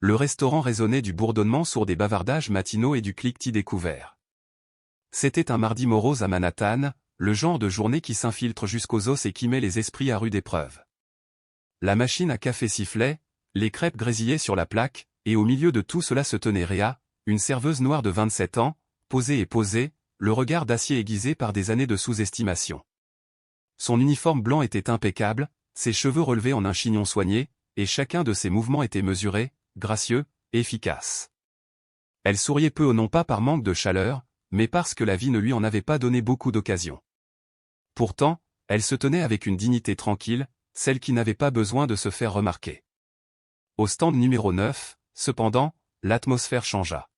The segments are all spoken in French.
Le restaurant résonnait du bourdonnement sourd des bavardages matinaux et du cliquetis des couverts. C'était un mardi morose à Manhattan, le genre de journée qui s'infiltre jusqu'aux os et qui met les esprits à rude épreuve. La machine à café sifflait, les crêpes grésillaient sur la plaque, et au milieu de tout cela se tenait Rhea, une serveuse noire de 27 ans, posée, le regard d'acier aiguisé par des années de sous-estimation. Son uniforme blanc était impeccable, ses cheveux relevés en un chignon soigné, et chacun de ses mouvements était mesuré, gracieux, efficace. Elle souriait peu non pas par manque de chaleur, mais parce que la vie ne lui en avait pas donné beaucoup d'occasions. Pourtant, elle se tenait avec une dignité tranquille, celle qui n'avait pas besoin de se faire remarquer. Au stand numéro 9, cependant, l'atmosphère changea.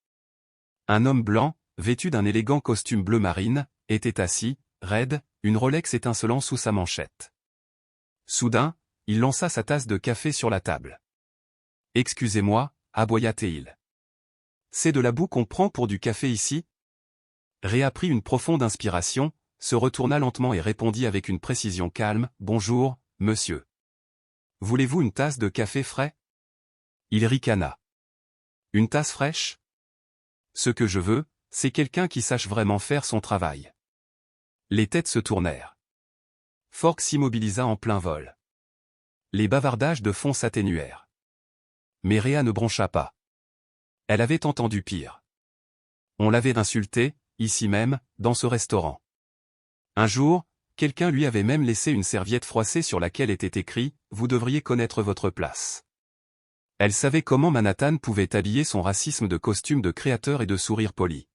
Un homme blanc, vêtu d'un élégant costume bleu marine, était assis, raide, une Rolex étincelant sous sa manchette. Soudain, il lança sa tasse de café sur la table. « Excusez-moi, aboya-t-il. C'est de la boue qu'on prend pour du café ici ?» Rhea prit une profonde inspiration, se retourna lentement et répondit avec une précision calme, « Bonjour, monsieur. Voulez-vous une tasse de café frais ?» Il ricana. « Une tasse fraîche ? Ce que je veux, c'est quelqu'un qui sache vraiment faire son travail. » Les têtes se tournèrent. Fork s'immobilisa en plein vol. Les bavardages de fond s'atténuèrent. Mais Rhea ne broncha pas. Elle avait entendu pire. On l'avait insultée, ici même, dans ce restaurant. Un jour, quelqu'un lui avait même laissé une serviette froissée sur laquelle était écrit « Vous devriez connaître votre place ». Elle savait comment Manhattan pouvait habiller son racisme de costume de créateur et de sourire poli.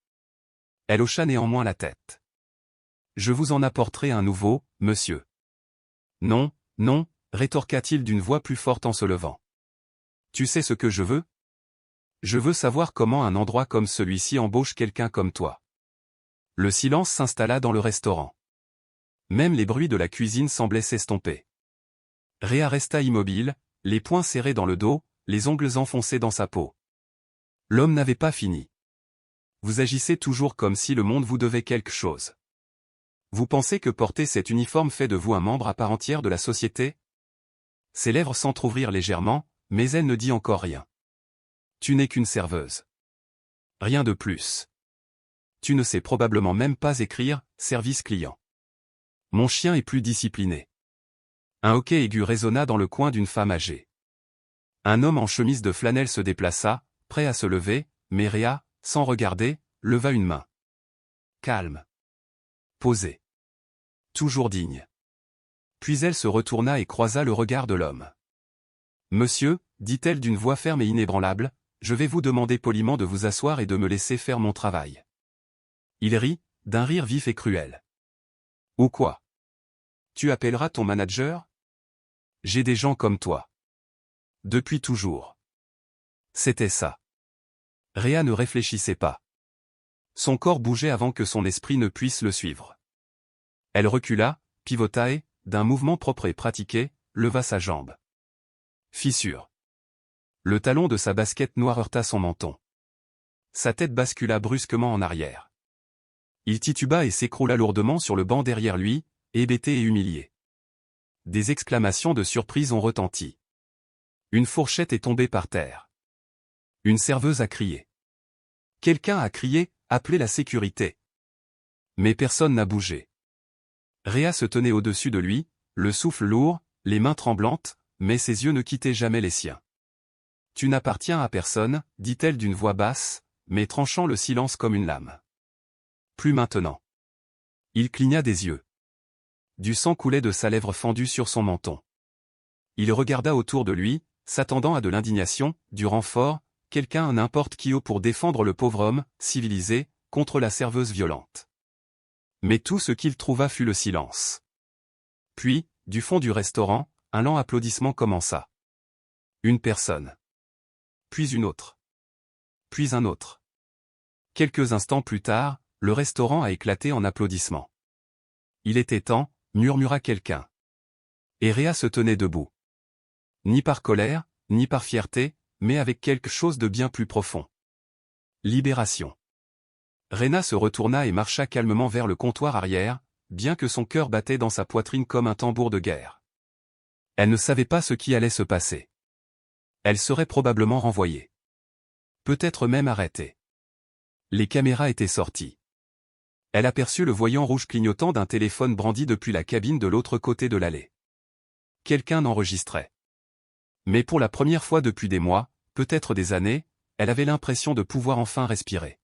Elle hocha néanmoins la tête. « Je vous en apporterai un nouveau, monsieur. »« Non, non, » rétorqua-t-il d'une voix plus forte en se levant. « Tu sais ce que je veux ? Je veux savoir comment un endroit comme celui-ci embauche quelqu'un comme toi. » Le silence s'installa dans le restaurant. Même les bruits de la cuisine semblaient s'estomper. Rhea resta immobile, les poings serrés dans le dos, les ongles enfoncés dans sa peau. L'homme n'avait pas fini. « Vous agissez toujours comme si le monde vous devait quelque chose. Vous pensez que porter cet uniforme fait de vous un membre à part entière de la société ?» Ses lèvres s'entr'ouvrirent légèrement, mais elle ne dit encore rien. « Tu n'es qu'une serveuse. Rien de plus. Tu ne sais probablement même pas écrire « service client ». Mon chien est plus discipliné. » Un hoquet aigu résonna dans le coin d'une femme âgée. Un homme en chemise de flanelle se déplaça, prêt à se lever, mais Rhea, sans regarder, leva une main. Calme. Posé. Toujours digne. Puis elle se retourna et croisa le regard de l'homme. « Monsieur, dit-elle d'une voix ferme et inébranlable, je vais vous demander poliment de vous asseoir et de me laisser faire mon travail. » Il rit, d'un rire vif et cruel. « Ou quoi ? Tu appelleras ton manager ? J'ai des gens comme toi. Depuis toujours. » C'était ça. Rhea ne réfléchissait pas. Son corps bougeait avant que son esprit ne puisse le suivre. Elle recula, pivota et, d'un mouvement propre et pratiqué, leva sa jambe. Fissure. Le talon de sa basket noire heurta son menton. Sa tête bascula brusquement en arrière. Il tituba et s'écroula lourdement sur le banc derrière lui, hébété et humilié. Des exclamations de surprise ont retenti. Une fourchette est tombée par terre. Une serveuse a crié. Quelqu'un a crié, appelez la sécurité. Mais personne n'a bougé. Rhea se tenait au-dessus de lui, le souffle lourd, les mains tremblantes, mais ses yeux ne quittaient jamais les siens. « Tu n'appartiens à personne, » dit-elle d'une voix basse, mais tranchant le silence comme une lame. « Plus maintenant. » Il cligna des yeux. Du sang coulait de sa lèvre fendue sur son menton. Il regarda autour de lui, s'attendant à de l'indignation, du renfort, quelqu'un n'importe qui pour défendre le pauvre homme, civilisé, contre la serveuse violente. Mais tout ce qu'il trouva fut le silence. Puis, du fond du restaurant, un lent applaudissement commença. Une personne. Puis une autre. Puis un autre. Quelques instants plus tard, le restaurant a éclaté en applaudissements. Il était temps, murmura quelqu'un. Et Rhea se tenait debout. Ni par colère, ni par fierté, mais avec quelque chose de bien plus profond. Libération. Rhea se retourna et marcha calmement vers le comptoir arrière, bien que son cœur battait dans sa poitrine comme un tambour de guerre. Elle ne savait pas ce qui allait se passer. Elle serait probablement renvoyée. Peut-être même arrêté. Les caméras étaient sorties. Elle aperçut le voyant rouge clignotant d'un téléphone brandi depuis la cabine de l'autre côté de l'allée. Quelqu'un enregistrait. Mais pour la première fois depuis des mois, peut-être des années, elle avait l'impression de pouvoir enfin respirer.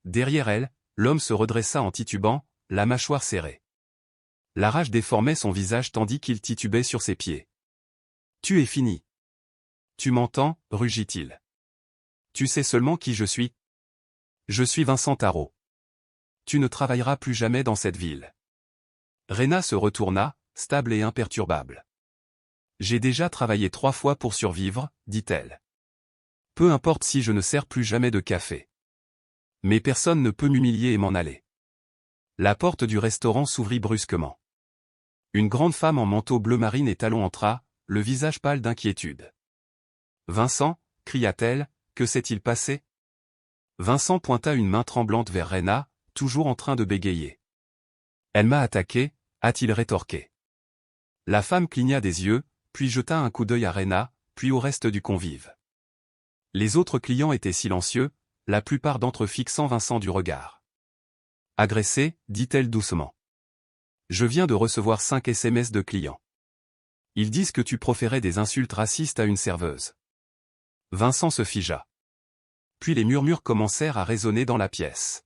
Derrière elle, l'homme se redressa en titubant, la mâchoire serrée. La rage déformait son visage tandis qu'il titubait sur ses pieds. « Tu es fini. Tu m'entends » rugit-il. « Tu sais seulement qui je suis ? Je suis Vincent Tarot. Tu ne travailleras plus jamais dans cette ville. » Rena se retourna, stable et imperturbable. « J'ai déjà travaillé 3 fois pour survivre, dit-elle. Peu importe si je ne sers plus jamais de café. Mais personne ne peut m'humilier et m'en aller. » La porte du restaurant s'ouvrit brusquement. Une grande femme en manteau bleu marine et talons entra, le visage pâle d'inquiétude. « Vincent » cria-t-elle, « que s'est-il passé ?» Vincent pointa une main tremblante vers Rena, toujours en train de bégayer. « Elle m'a attaqué » a-t-il rétorqué. La femme cligna des yeux, puis jeta un coup d'œil à Rena, puis au reste du convive. Les autres clients étaient silencieux, la plupart d'entre eux fixant Vincent du regard. « Agressé » dit-elle doucement. « Je viens de recevoir 5 SMS de clients. Ils disent que tu proférais des insultes racistes à une serveuse. » Vincent se figea. Puis les murmures commencèrent à résonner dans la pièce.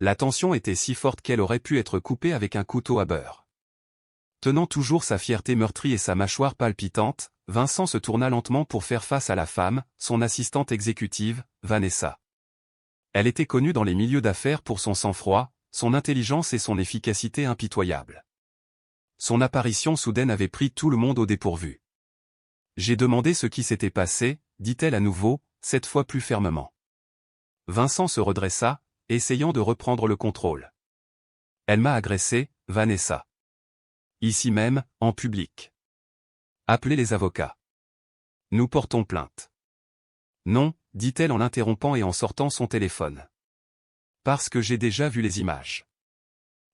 La tension était si forte qu'elle aurait pu être coupée avec un couteau à beurre. Tenant toujours sa fierté meurtrie et sa mâchoire palpitante, Vincent se tourna lentement pour faire face à la femme, son assistante exécutive, Vanessa. Elle était connue dans les milieux d'affaires pour son sang-froid, son intelligence et son efficacité impitoyable. Son apparition soudaine avait pris tout le monde au dépourvu. « J'ai demandé ce qui s'était passé » dit-elle à nouveau, cette fois plus fermement. Vincent se redressa, essayant de reprendre le contrôle. « Elle m'a agressé, Vanessa. Ici même, en public. Appelez les avocats. Nous portons plainte. » « Non » dit-elle en l'interrompant et en sortant son téléphone. « Parce que j'ai déjà vu les images. »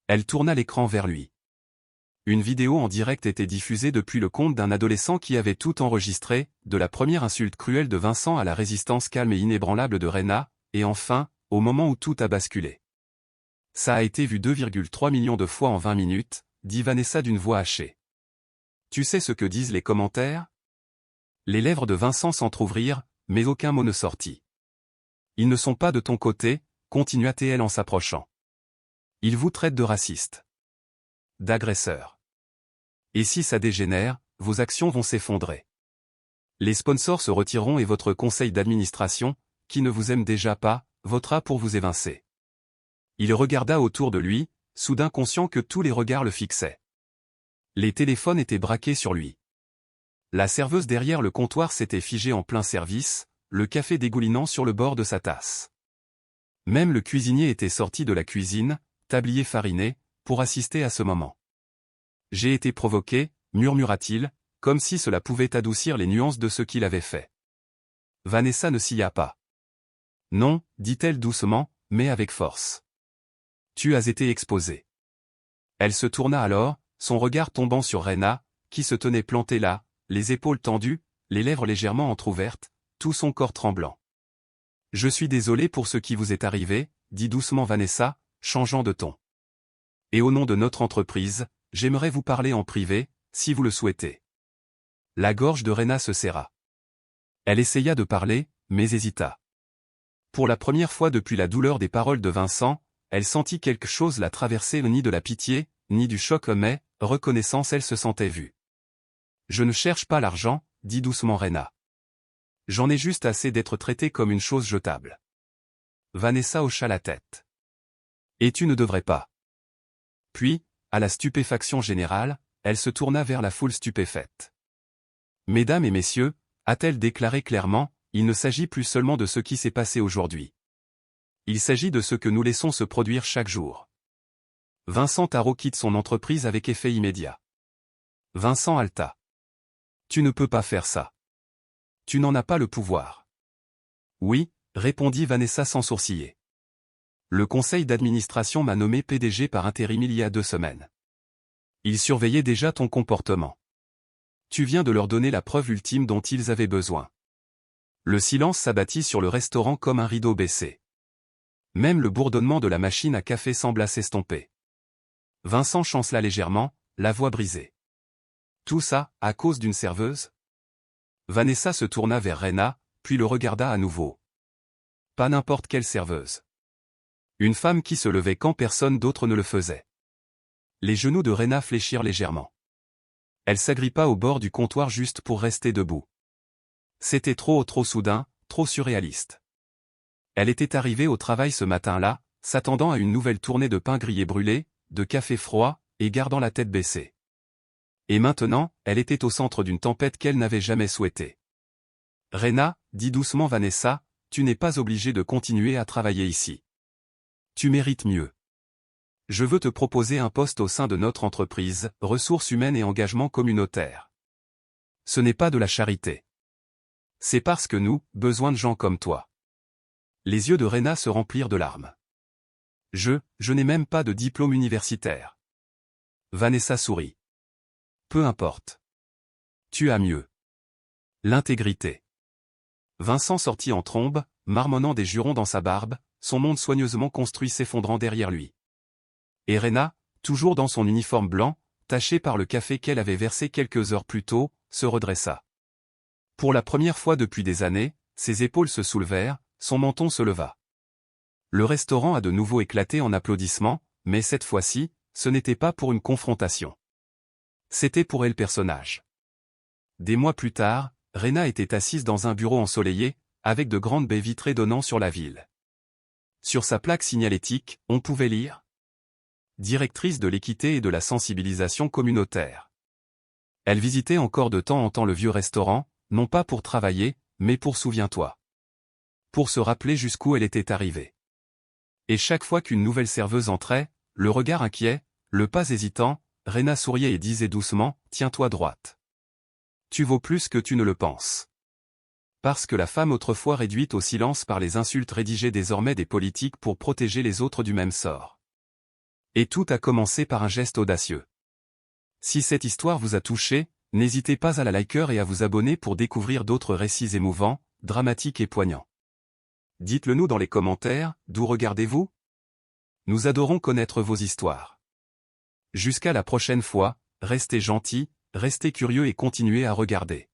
Elle tourna l'écran vers lui. Une vidéo en direct était diffusée depuis le compte d'un adolescent qui avait tout enregistré, de la première insulte cruelle de Vincent à la résistance calme et inébranlable de Rena, et enfin, au moment où tout a basculé. « Ça a été vu 2,3 millions de fois en 20 minutes, dit Vanessa d'une voix hachée. Tu sais ce que disent les commentaires ? Les lèvres de Vincent s'entr'ouvrirent, mais aucun mot ne sortit. Ils ne sont pas de ton côté, continua-t-elle en s'approchant. Ils vous traitent de racistes. D'agresseurs. Et si ça dégénère, vos actions vont s'effondrer. Les sponsors se retireront et votre conseil d'administration, qui ne vous aime déjà pas, votera pour vous évincer. Il regarda autour de lui, soudain conscient que tous les regards le fixaient. Les téléphones étaient braqués sur lui. La serveuse derrière le comptoir s'était figée en plein service, le café dégoulinant sur le bord de sa tasse. Même le cuisinier était sorti de la cuisine, tablier fariné, pour assister à ce moment. « J'ai été provoqué » murmura-t-il, comme si cela pouvait adoucir les nuances de ce qu'il avait fait. Vanessa ne sia pas. « Non » dit-elle doucement, mais avec force. « Tu as été exposé. » Elle se tourna alors, son regard tombant sur Rena, qui se tenait plantée là, les épaules tendues, les lèvres légèrement entr'ouvertes, tout son corps tremblant. « Je suis désolé pour ce qui vous est arrivé » dit doucement Vanessa, changeant de ton. « Et au nom de notre entreprise, j'aimerais vous parler en privé, si vous le souhaitez. » La gorge de Rena se serra. Elle essaya de parler, mais hésita. Pour la première fois depuis la douleur des paroles de Vincent, elle sentit quelque chose la traverser, ni de la pitié, ni du choc, mais, reconnaissance, elle se sentait vue. « Je ne cherche pas l'argent » dit doucement Rena. « J'en ai juste assez d'être traitée comme une chose jetable. » Vanessa hocha la tête. « Et tu ne devrais pas. » Puis, à la stupéfaction générale, elle se tourna vers la foule stupéfaite. « Mesdames et messieurs » a-t-elle déclaré clairement, il ne s'agit plus seulement de ce qui s'est passé aujourd'hui. Il s'agit de ce que nous laissons se produire chaque jour. Vincent Tarot quitte son entreprise avec effet immédiat. Vincent halta. « Tu ne peux pas faire ça. Tu n'en as pas le pouvoir. » « Oui » répondit Vanessa sans sourciller. « Le conseil d'administration m'a nommé PDG par intérim il y a 2 semaines. Ils surveillaient déjà ton comportement. Tu viens de leur donner la preuve ultime dont ils avaient besoin. Le silence s'abattit sur le restaurant comme un rideau baissé. Même le bourdonnement de la machine à café sembla s'estomper. Vincent chancela légèrement, la voix brisée. Tout ça, à cause d'une serveuse? Vanessa se tourna vers Rena, puis le regarda à nouveau. Pas n'importe quelle serveuse. Une femme qui se levait quand personne d'autre ne le faisait. Les genoux de Rena fléchirent légèrement. Elle s'agrippa au bord du comptoir juste pour rester debout. C'était trop soudain, trop surréaliste. Elle était arrivée au travail ce matin-là, s'attendant à une nouvelle tournée de pain grillé brûlé, de café froid, et gardant la tête baissée. Et maintenant, elle était au centre d'une tempête qu'elle n'avait jamais souhaitée. « Rena, dit doucement Vanessa, tu n'es pas obligée de continuer à travailler ici. Tu mérites mieux. Je veux te proposer un poste au sein de notre entreprise, ressources humaines et engagement communautaire. Ce n'est pas de la charité. C'est parce que nous, besoin de gens comme toi. » Les yeux de Rena se remplirent de larmes. Je n'ai même pas de diplôme universitaire. Vanessa sourit. Peu importe. Tu as mieux. L'intégrité. Vincent sortit en trombe, marmonnant des jurons dans sa barbe, son monde soigneusement construit s'effondrant derrière lui. Et Rena, toujours dans son uniforme blanc, taché par le café qu'elle avait versé quelques heures plus tôt, se redressa. Pour la première fois depuis des années, ses épaules se soulevèrent, son menton se leva. Le restaurant a de nouveau éclaté en applaudissements, mais cette fois-ci, ce n'était pas pour une confrontation. C'était pour elle personnage. Des mois plus tard, Rena était assise dans un bureau ensoleillé, avec de grandes baies vitrées donnant sur la ville. Sur sa plaque signalétique, on pouvait lire « Directrice de l'équité et de la sensibilisation communautaire ». Elle visitait encore de temps en temps le vieux restaurant, non pas pour travailler, mais pour souviens-toi. Pour se rappeler jusqu'où elle était arrivée. Et chaque fois qu'une nouvelle serveuse entrait, le regard inquiet, le pas hésitant, Rena souriait et disait doucement, « Tiens-toi droite. Tu vaux plus que tu ne le penses. » Parce que la femme autrefois réduite au silence par les insultes rédigeait désormais des politiques pour protéger les autres du même sort. Et tout a commencé par un geste audacieux. Si cette histoire vous a touché, n'hésitez pas à la liker et à vous abonner pour découvrir d'autres récits émouvants, dramatiques et poignants. Dites-le nous dans les commentaires, d'où regardez-vous? Nous adorons connaître vos histoires. Jusqu'à la prochaine fois, restez gentils, restez curieux et continuez à regarder.